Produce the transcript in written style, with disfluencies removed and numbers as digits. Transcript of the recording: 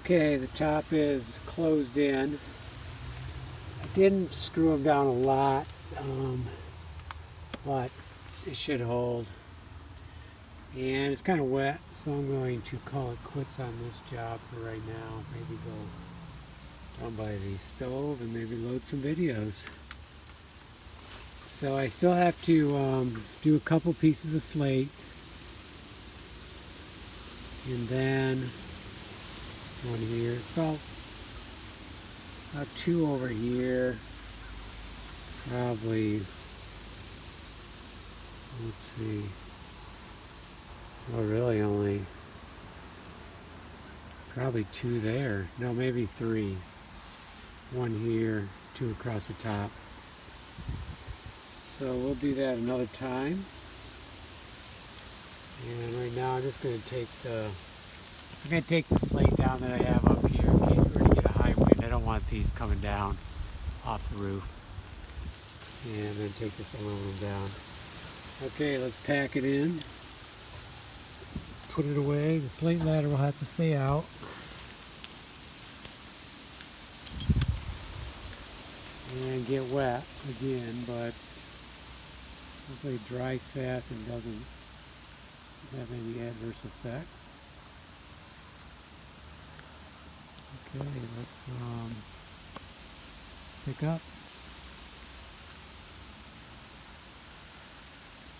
Okay, the top is closed in. I didn't screw them down a lot, but it should hold. And it's kind of wet, so I'm going to call it quits on this job for right now. Maybe go down by the stove and maybe load some videos. So I still have to do a couple pieces of slate. And then one here, about two over here. Probably, let's see. Well, really only probably two there. No, maybe three. One here, two across the top. So we'll do that another time. And right now I'm just going to take the slate down that I have up here in case we're going to get a high wind. I don't want these coming down off the roof. And then take this aluminum down. Okay, let's pack it in. Put it away. The slate ladder will have to stay out. And get wet again, but hopefully it dries fast and doesn't have any adverse effects. Okay, let's pick up.